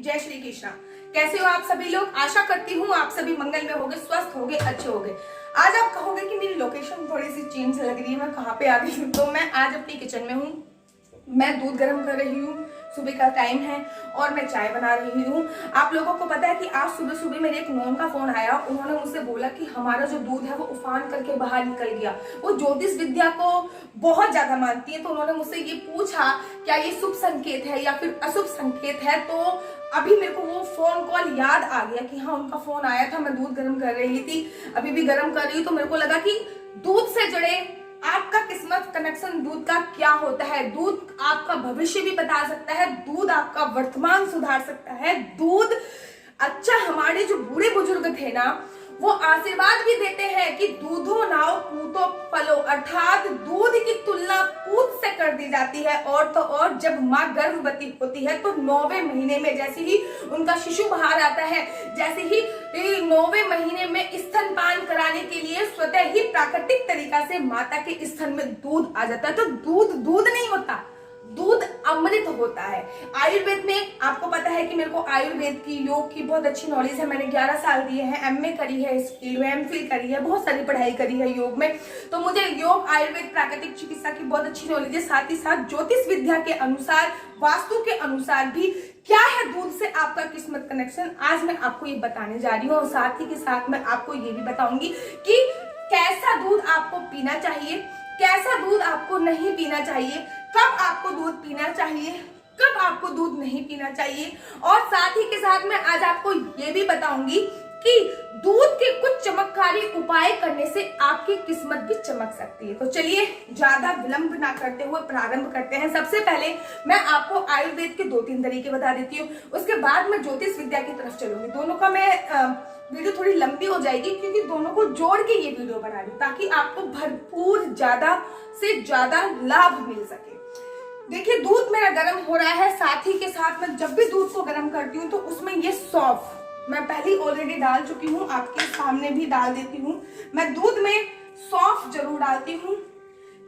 जय श्री कृष्णा। कैसे हो आप सभी लोग? आशा करती हूँ आप सभी मंगल में होगे, स्वस्थ होगे, अच्छे होगे। आज आप कहोगे कि मेरी लोकेशन थोड़ी सी चेंज लग रही है, मैं कहाँ पे आ गई हूँ? तो मैं आज अपनी किचन में हूँ। मैं दूध गर्म कर रही हूँ, सुबह का टाइम है और मैं चाय बना रही हूँ। आप लोगों को पता है कि आज सुबह सुबह मेरे एक नॉन का फोन आया। उन्होंने मुझसे बोला कि हमारा जो दूध है वो उफान करके बाहर निकल गया। वो ज्योतिष विद्या को बहुत ज्यादा मानती है, तो उन्होंने मुझसे ये पूछा क्या ये शुभ संकेत है या फिर अशुभ संकेत है। तो अभी मेरे को वो फोन कॉल याद आ गया कि हाँ उनका फोन आया था, मैं दूध गर्म कर रही थी, अभी भी गर्म कर रही हूँ। तो मेरे को लगा कि दूध से जुड़े आपका किस्मत कनेक्शन दूध का क्या होता है। दूध आपका भविष्य भी बता सकता है, दूध आपका वर्तमान सुधार सकता है। दूध अच्छा, हमारे जो बूढ़े बुजुर्ग थे ना, वो आशीर्वाद भी देते हैं कि दूधो नाव पूतो फलो, अर्थात दूध की तुलना पूत से कर दी जाती है। और तो और जब माँ गर्भवती होती है तो 9वें महीने में जैसे ही उनका शिशु बाहर आता है, जैसे ही 9वें महीने में स्तनपान कराने के लिए स्वतः ही प्राकृतिक तरीका से माता के स्तन में दूध आ जाता है। तो दूध दूध नहीं होता, दूध अमृत होता है। आयुर्वेद में आपको पता है कि मेरे को आयुर्वेद की, योग की बहुत अच्छी नॉलेज है। मैंने 11 साल दिए हैं, एमए करी है इस फील्ड में, एमफिल करी है, बहुत सारी पढ़ाई करी है योग में। तो मुझे योग, आयुर्वेद, प्राकृतिक चिकित्सा की बहुत अच्छी नॉलेज है। साथ ही साथ ज्योतिष विद्या के अनुसार, वास्तु के अनुसार भी क्या है दूध से आपका किस्मत कनेक्शन, आज मैं आपको ये बताने जा रही हूँ। और साथ ही के साथ मैं आपको ये भी बताऊंगी कि कैसा दूध आपको पीना चाहिए, कैसा दूध आपको नहीं पीना चाहिए, कब आपको दूध पीना चाहिए, कब आपको दूध नहीं पीना चाहिए। और साथ ही के साथ मैं आज आपको ये भी बताऊंगी कि दूध के कुछ चमत्कारी उपाय करने से आपकी किस्मत भी चमक सकती है। तो चलिए ज्यादा विलंब ना करते हुए प्रारंभ करते हैं। सबसे पहले मैं आपको आयुर्वेद के 2-3 तरीके बता देती हूँ, उसके बाद मैं ज्योतिष विद्या की तरफ चलूंगी। दोनों का मैं वीडियो थोड़ी लंबी हो जाएगी क्योंकि दोनों को जोड़ के ये वीडियो बना रही हूँ ताकि आपको भरपूर ज्यादा से ज्यादा लाभ मिल सके। देखिए दूध मेरा गर्म हो रहा है, साथ ही के साथ मैं जब भी दूध को गर्म करती हूँ तो उसमें ये सौंफ मैं पहले ऑलरेडी डाल चुकी हूँ, आपके सामने भी डाल देती हूँ। मैं दूध में सौंफ जरूर डालती हूँ।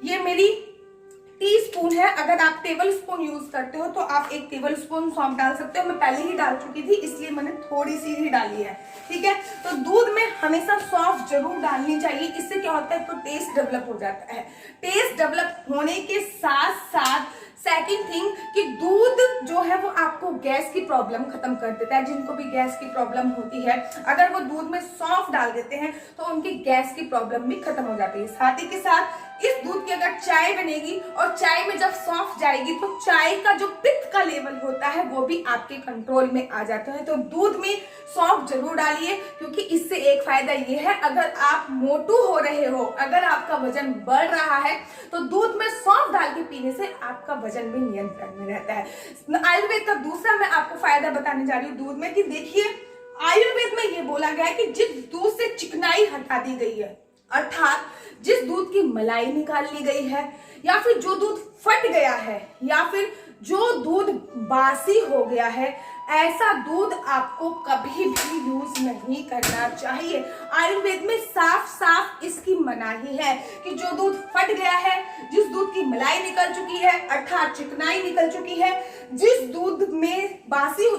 ये मेरी टीस्पून है, अगर आप टेबल स्पून यूज करते हो तो आप 1 टेबल स्पून सौंफ डाल सकते हो। मैं पहले ही डाल चुकी थी इसलिए मैंने थोड़ी सी ही डाली है, ठीक है। तो दूध में हमेशा सौंफ जरूर डालनी चाहिए। इससे क्या होता है, तो टेस्ट डेवलप हो जाता है। टेस्ट डेवलप होने के साथ साथ सेकंड थिंग कि दूध जो है वो आपको गैस की प्रॉब्लम खत्म कर देता है। जिनको भी गैस की प्रॉब्लम होती है, अगर वो दूध में सौंफ डाल देते हैं तो उनकी गैस की प्रॉब्लम भी खत्म हो जाती है। साथ ही के साथ इस दूध की अगर चाय बनेगी और चाय में जब सौंफ जाएगी तो चाय का जो पित्त का लेवल होता है वो भी आपके कंट्रोल में आ जाता है। तो दूध में सौंफ जरूर डालिए क्योंकि इससे एक फायदा ये है, अगर आप मोटू हो रहे हो, अगर आपका वजन बढ़ रहा है तो दूध में सौंफ डाल के पीने से आपका वजन भी नियंत्रण में रहता है। आयुर्वेद का दूसरा मैं आपको फायदा बताने जा रही हूँ दूध में कि देखिए आयुर्वेद में ये बोला गया है कि जिस दूध से चिकनाई हटा दी गई है, अर्थात जिस दूध की मलाई निकाल ली गई है, या फिर जो दूध फट गया है, या फिर जो दूध बासी हो गया है, ऐसा दूध आपको कभी भी यूज नहीं करना चाहिए। आयुर्वेद में साफ साफ इसकी मनाही है कि जो दूध फट गया है, जिस दूध की मलाई निकल चुकी है अर्थात चिकनाई निकल चुकी है, जिस दूध में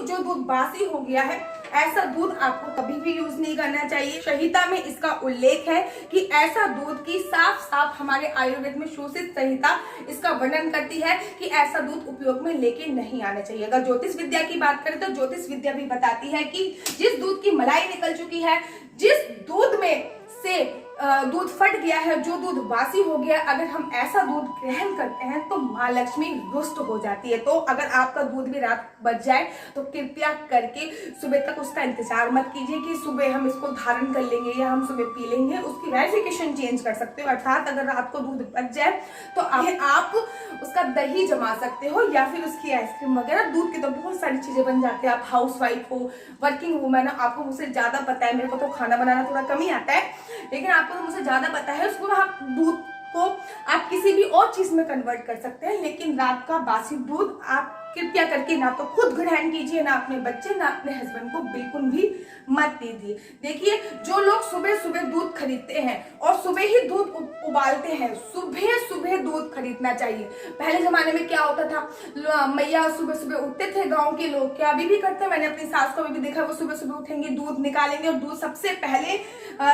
जो दूध बासी हो गया है, ऐसा दूध आपको कभी भी यूज नहीं करना चाहिए। संहिता में इसका उल्लेख है कि ऐसा दूध की साफ साफ हमारे आयुर्वेद में शोषित संहिता इसका वर्णन करती है कि ऐसा दूध उपयोग में लेके नहीं आना चाहिए। अगर ज्योतिष विद्या की बात करें तो ज्योतिष विद्या भी बताती है कि जिस दूध की मलाई निकल चुकी है, जिस दूध में से दूध फट गया है, जो दूध बासी हो गया, अगर हम ऐसा दूध ग्रहण करते हैं तो माँ लक्ष्मी रुष्ट हो जाती है। तो अगर आपका दूध भी रात बच जाए तो कृपया करके सुबह तक उसका इंतजार मत कीजिए कि सुबह हम इसको धारण कर लेंगे या हम सुबह पी लेंगे। उसकी वेरिफिकेशन चेंज कर सकते हो, अर्थात अगर रात को दूध बच जाए तो आप उसका दही जमा सकते हो या फिर उसकी आइसक्रीम वगैरह। दूध की तो बहुत सारी चीजें बन जाती है। आप हाउस वाइफ हो, वर्किंग वूमेन हो, आपको मुझसे ज्यादा पता है। मेरे को तो खाना बनाना थोड़ा कम ही आता है, लेकिन आपको तो मुझसे ज्यादा पता है। उसको आप दूध को आप किसी भी और चीज में कन्वर्ट कर सकते हैं, लेकिन रात का बासी दूध आप कृपया करके ना तो खुद ग्रहण कीजिए, ना अपने बच्चे, ना अपने हस्बैंड को बिल्कुल भी मत दीजिए। देखिए, जो लोग सुबह सुबह दूध खरीदते हैं और सुबह ही दूध उबालते हैं, सुबह सुबह दूध खरीदना चाहिए। पहले जमाने में क्या होता था, मैया सुबह सुबह उठते थे, गांव के लोग, क्या अभी भी करते हैं, मैंने अपनी सास को भी देखा, वो सुबह सुबह उठेंगे, दूध निकालेंगे और दूध सबसे पहले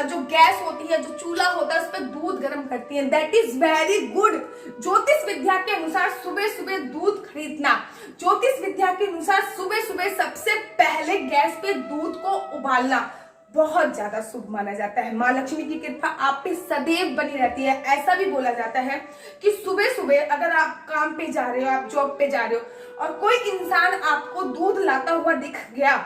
जो गैस होती है, जो चूल्हा होता है, उस पर दूध गर्म करती है। That is very good. ज्योतिष विद्या के अनुसार सुबह सुबह दूध खरीदना, ज्योतिष विद्या के अनुसार सुबह सुबह सबसे पहले गैस पे दूध को उबालना बहुत ज्यादा शुभ माना जाता है। माँ लक्ष्मी की कृपा आप पे सदैव बनी रहती है। ऐसा भी बोला जाता है कि सुबह सुबह अगर आप काम पे जा रहे हो, आप जॉब पे जा रहे हो और कोई इंसान आपको दूध लाता हुआ दिख गया,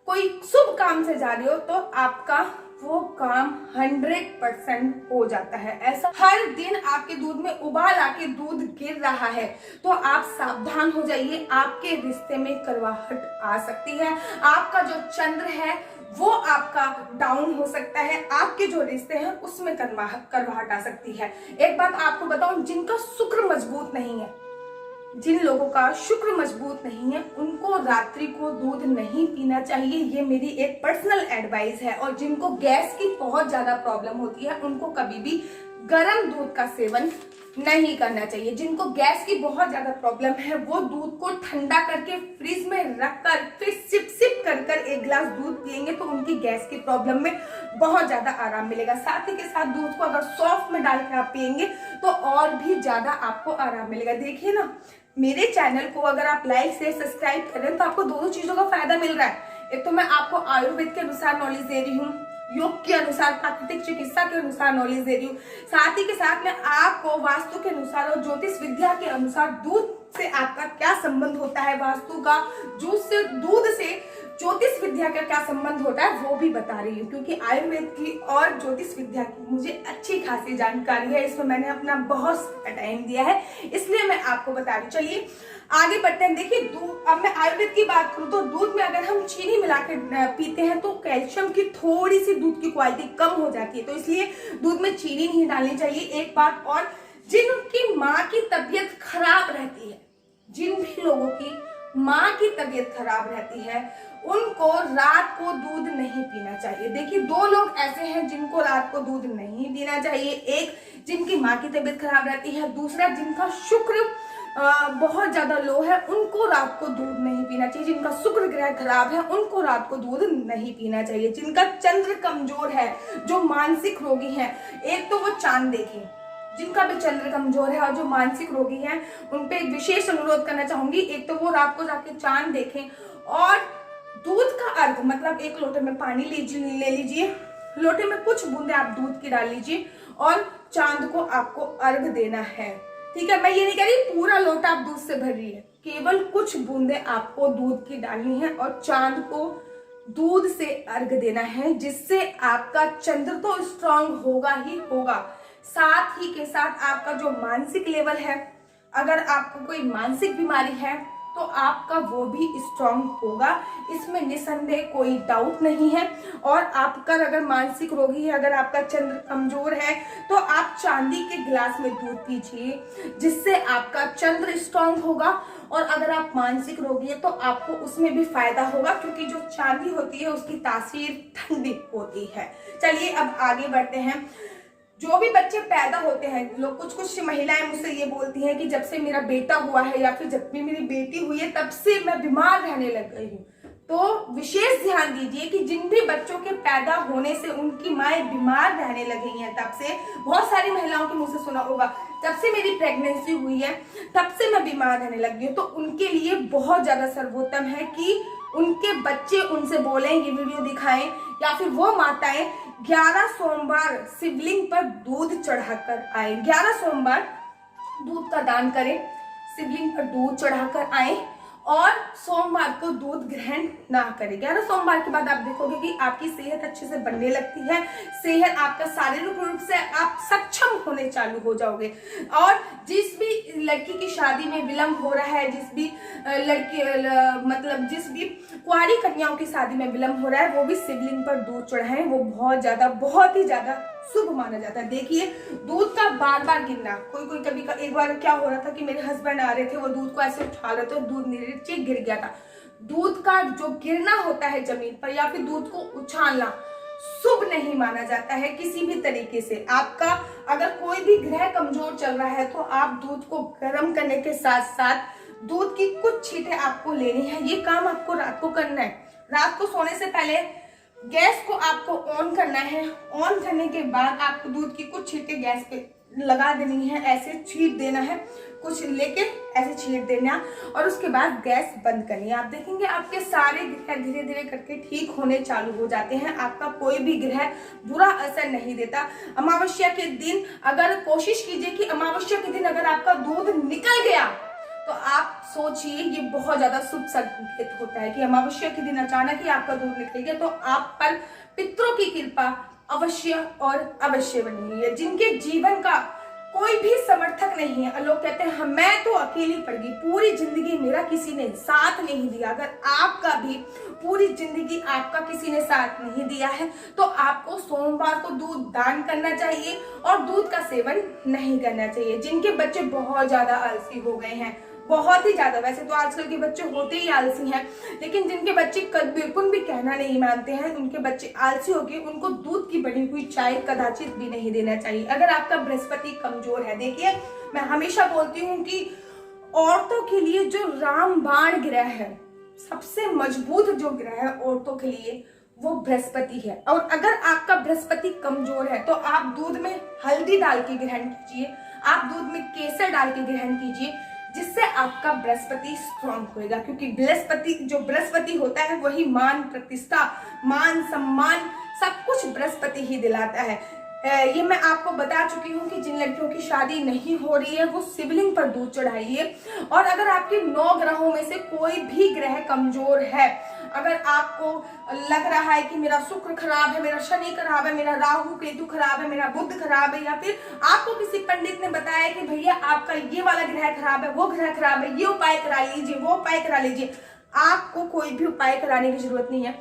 कोई शुभ काम से जा रहे हो, तो आपका वो काम 100% हो जाता है। ऐसा हर दिन आपके दूध में उबाल आके दूध गिर रहा है तो आप सावधान हो जाइए, आपके रिश्ते में करवाहट आ सकती है। आपका जो चंद्र है वो आपका डाउन हो सकता है, आपके जो रिश्ते हैं उसमें करवाहट आ सकती है। एक बात आपको बताऊं, जिनका शुक्र मजबूत नहीं है, जिन लोगों का शुक्र मजबूत नहीं है, उनको रात्रि को दूध नहीं पीना चाहिए। ये मेरी एक पर्सनल एडवाइस है। और जिनको गैस की बहुत ज्यादा प्रॉब्लम होती है, उनको कभी भी गर्म दूध का सेवन नहीं करना चाहिए। जिनको गैस की बहुत ज्यादा प्रॉब्लम है, वो दूध को ठंडा करके फ्रिज में रखकर फिर सिप सिप कर कर एक गिलास दूध पिएंगे तो उनकी गैस की प्रॉब्लम में बहुत ज्यादा आराम मिलेगा। साथ ही के साथ दूध को अगर सॉफ्ट में डाल के आप पिएंगे तो और भी ज्यादा आपको आराम मिलेगा। देखिए ना, मेरे चैनल को अगर आप लाइक से सब्सक्राइब करें तो आपको दोनों चीजों का फायदा मिल रहा है। एक तो मैं आपको आयुर्वेद के अनुसार नॉलेज दे रही हूँ, योग के अनुसार, प्राकृतिक चिकित्सा के अनुसार नॉलेज दे रही हूँ, साथ ही के साथ में आपको वास्तु के अनुसार और ज्योतिष विद्या के अनुसार दूध से आपका क्या संबंध होता है, वास्तु का दूध से ज्योतिष विद्या का क्या संबंध होता है वो भी बता रही हूँ। क्योंकि आयुर्वेद की और ज्योतिष विद्या की मुझे अच्छी खासी जानकारी है, इसमें मैंने अपना बहुत टाइम दिया है, इसलिए मैं आपको बता रही हूँ। चलिए आगे बढ़ते हैं। देखिए, अब मैं आयुर्वेद की बात करूँ तो दूध में अगर हम चीनी मिला के पीते हैं तो कैल्शियम की थोड़ी सी दूध की क्वालिटी कम हो जाती है, तो इसलिए दूध में चीनी नहीं डालनी चाहिए। एक बात और, जिनकी माँ की तबीयत खराब रहती है, जिन भी लोगों की माँ की तबीयत खराब रहती है, उनको रात को दूध नहीं पीना चाहिए। देखिए, दो लोग ऐसे हैं जिनको रात को दूध नहीं पीना चाहिए। एक जिनकी माँ की तबीयत खराब रहती है, दूसरा जिनका शुक्र बहुत ज्यादा लो है, उनको रात को दूध नहीं पीना चाहिए। जिनका शुक्र ग्रह खराब है, उनको रात को दूध नहीं पीना चाहिए। जिनका चंद्र कमजोर है, जो मानसिक रोगी हैं, एक तो वो चांद देखें, जिनका भी चंद्र कमजोर है और जो मानसिक रोगी हैं, उन पे एक विशेष अनुरोध करना चाहूंगी। एक तो वो रात को जाके चांद देखें और दूध का अर्घ, मतलब एक लोटे में पानी ले लीजिए, लोटे में कुछ बूंदे आप दूध की डाल लीजिए और चांद को आपको अर्घ देना है। ठीक है, मैं ये नहीं कह रही पूरा लोटा आप दूध से भर रही है, केवल कुछ बूंदे आपको दूध की डालनी है और चांद को दूध से अर्घ देना है, जिससे आपका चंद्र तो स्ट्रांग होगा ही होगा, साथ ही के साथ आपका जो मानसिक लेवल है, अगर आपको कोई मानसिक बीमारी है तो आपका वो भी स्ट्रांग होगा, इसमें निसंदेह कोई डाउट नहीं है। और आपका अगर मानसिक रोगी है, अगर आपका चंद्र कमजोर है, तो आप चांदी के गिलास में दूध पीजिए, जिससे आपका चंद्र स्ट्रांग होगा। और अगर आप मानसिक रोगी है तो आपको उसमें भी फायदा होगा, क्योंकि जो चांदी होती है उसकी तासीर ठंडी होती है। चलिए अब आगे बढ़ते हैं। जो भी बच्चे पैदा होते हैं, लोग कुछ महिलाएं मुझसे ये बोलती हैं कि जब से मेरा बेटा हुआ है या फिर जब भी मेरी बेटी हुई है तब से मैं बीमार रहने लग गई हूँ। तो विशेष ध्यान दीजिए कि जिन भी बच्चों के पैदा होने से उनकी माएँ बीमार रहने लगी हैं, तब से, बहुत सारी महिलाओं के मुंह से सुना होगा, जब से मेरी प्रेगनेंसी हुई है तब से मैं बीमार रहने लगी हूँ। तो उनके लिए बहुत ज्यादा सर्वोत्तम है कि उनके बच्चे उनसे बोलें, ये वीडियो दिखाएं, या फिर वो माताएं 11 सोमवार शिवलिंग पर दूध चढ़ाकर आए। 11 सोमवार दूध का दान करें, शिवलिंग पर दूध चढ़ाकर आए और सोमवार को दूध ग्रहण ना करें। 11 सोमवार के बाद आप देखोगे कि आपकी सेहत अच्छे से बनने लगती है, सेहत आपका शारीरिक रूप से आप सक्षम होने चालू हो जाओगे। और जिस भी लड़की की शादी में विलंब हो रहा है, जिस भी जिस भी कुंवारी कन्याओं की शादी में विलंब हो रहा है, वो भी शिवलिंग पर दूध चढ़ाएं। वो बहुत ही ज्यादा शुभ माना जाता है। देखिए, दूध का बार बार गिरना, कोई कभी एक बार क्या हो रहा था कि मेरे हस्बैंड आ रहे थे, वो दूध को ऐसे उठा रहे थे और दूध नीचे गिर गया था। दूध का जो गिरना होता है जमीन पर या फिर दूध को उछालना शुभ नहीं माना जाता है किसी भी तरीके से। आपका अगर कोई भी ग्रह कमजोर चल रहा है तो आप दूध को गर्म करने के साथ साथ दूध की कुछ छींटे आपको लेनी है। ये काम आपको रात को करना है। रात को सोने से पहले गैस को आपको ऑन करना है। ऑन करने के बाद आपको दूध की कुछ छींटे गैस पे लगा देनी है, ऐसे छींट देना है, कुछ लेके ऐसे छींट देना और उसके बाद गैस बंद करनी है। आप देखेंगे आपके सारे ग्रह धीरे धीरे करके ठीक होने चालू हो जाते हैं। आपका कोई भी ग्रह बुरा असर नहीं देता। अमावस्या के दिन अगर कोशिश कीजिए कि अमावस्या के दिन अगर आपका दूध निकल गया तो आप सोचिए, ये बहुत ज्यादा शुभ संकेत होता है कि अमावस्या के दिन अचानक ही आपका दूध निकल गया तो आप पर पितरों की कृपा अवश्य और अवश्य बनी है। जिनके जीवन का कोई भी समर्थक नहीं है, लोग कहते हैं मैं तो अकेली पड़ गई, पूरी जिंदगी मेरा किसी ने साथ नहीं दिया। अगर आपका भी पूरी जिंदगी आपका किसी ने साथ नहीं दिया है तो आपको सोमवार को दूध दान करना चाहिए और दूध का सेवन नहीं करना चाहिए। जिनके बच्चे बहुत ज्यादा आलसी हो गए हैं, बहुत ही ज्यादा, वैसे तो आजकल के बच्चे होते ही आलसी हैं, लेकिन जिनके बच्चे बिल्कुल भी कहना नहीं मानते हैं, उनके बच्चे आलसी हो गए, उनको दूध की बनी हुई चाय कदाचित भी नहीं देना चाहिए। अगर आपका बृहस्पति कमजोर है, देखिए मैं हमेशा बोलती हूँ कि औरतों के लिए जो रामबाण ग्रह है, सबसे मजबूत जो ग्रह है औरतों के लिए, वो बृहस्पति है। और अगर आपका बृहस्पति कमजोर है तो आप दूध में हल्दी डाल के ग्रहण कीजिए, आप दूध में केसर डाल के ग्रहण कीजिए, जिससे आपका बृहस्पति स्ट्रांग होएगा। क्योंकि बृहस्पति होता है वही मान प्रतिष्ठा, मान सम्मान सब कुछ बृहस्पति ही दिलाता है। ये मैं आपको बता चुकी हूँ कि जिन लड़कियों की शादी नहीं हो रही है वो शिवलिंग पर दूध चढ़ाइए। और अगर आपके 9 ग्रहों में से कोई भी ग्रह कमजोर है, अगर आपको लग रहा है कि मेरा शुक्र खराब है, मेरा शनि खराब है, मेरा राहु केतु खराब है, मेरा बुध खराब है, या फिर आपको किसी पंडित ने बताया कि भैया आपका ये वाला ग्रह खराब है, वो ग्रह खराब है, ये उपाय करा लीजिए, वो उपाय करा लीजिए, आपको कोई भी उपाय कराने की जरूरत नहीं है।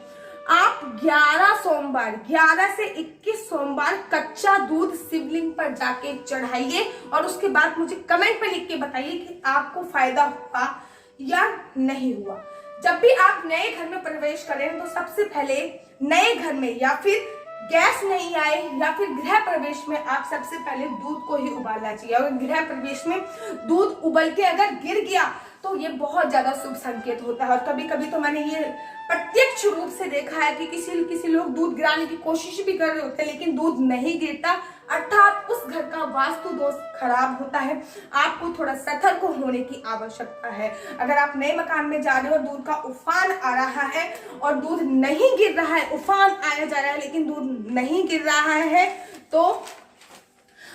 आप 11 सोमवार 11 से 21 सोमवार कच्चा दूध शिवलिंग पर जाके चढ़ाइए और उसके बाद मुझे कमेंट में लिख के बताइए कि आपको फायदा हुआ या नहीं हुआ। जब भी आप नए घर में प्रवेश करें तो सबसे पहले नए घर में या फिर गैस नहीं आए या फिर गृह प्रवेश में आप सबसे पहले दूध को ही उबालना चाहिए। अगर गृह प्रवेश में दूध उबल के अगर गिर गया तो ये बहुत ज्यादा शुभ संकेत होता है। और कभी कभी तो मैंने ये प्रत्यक्ष रूप से देखा है कि किसी लोग दूध गिराने की कोशिश भी कर रहे होते हैं लेकिन दूध नहीं गिरता, अर्थात उस घर का वास्तु दोष खराब होता है। आपको थोड़ा सतर्क होने की आवश्यकता है। अगर आप नए मकान में जा रहे हो, दूध का उफान आ रहा है और दूध नहीं गिर रहा है, उफान आया जा रहा है लेकिन दूध नहीं गिर रहा है, तो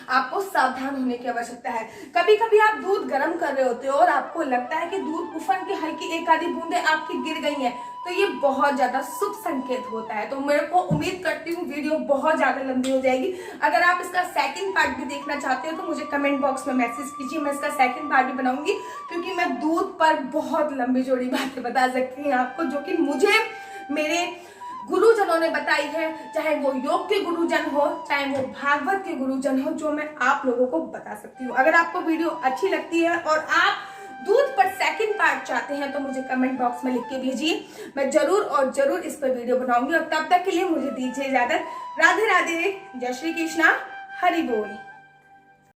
आपको सावधान होने की आवश्यकता है। कभी कभी आप दूध गर्म कर रहे होते हो और आपको लगता है कि दूध उफन की हल्की एक आधी बूंदे आपकी गिर गई हैं, तो ये बहुत ज्यादा शुभ संकेत होता है। तो मेरे को उम्मीद करती हूँ वीडियो बहुत ज्यादा लंबी हो जाएगी। अगर आप इसका सेकंड पार्ट भी देखना चाहते हो तो मुझे कमेंट बॉक्स में मैसेज कीजिए, मैं इसका सेकंड पार्ट भी बनाऊंगी, क्योंकि मैं दूध पर बहुत लंबी चौड़ी बातें बता सकती हूँ आपको, जो कि मुझे मेरे गुरुजनों ने बताई है, चाहे वो योग के गुरुजन हो, चाहे वो भागवत के गुरुजन हो, जो मैं आप लोगों को बता सकती हूँ। अगर आपको वीडियो अच्छी लगती है और आप दूध पर सेकंड पार्ट चाहते हैं तो मुझे कमेंट बॉक्स में लिख के भेजिए, मैं जरूर और जरूर इस पर वीडियो बनाऊंगी। और तब तक के लिए मुझे दीजिए इजाजत। राधे राधे, जय श्री कृष्णा, हरि बोल।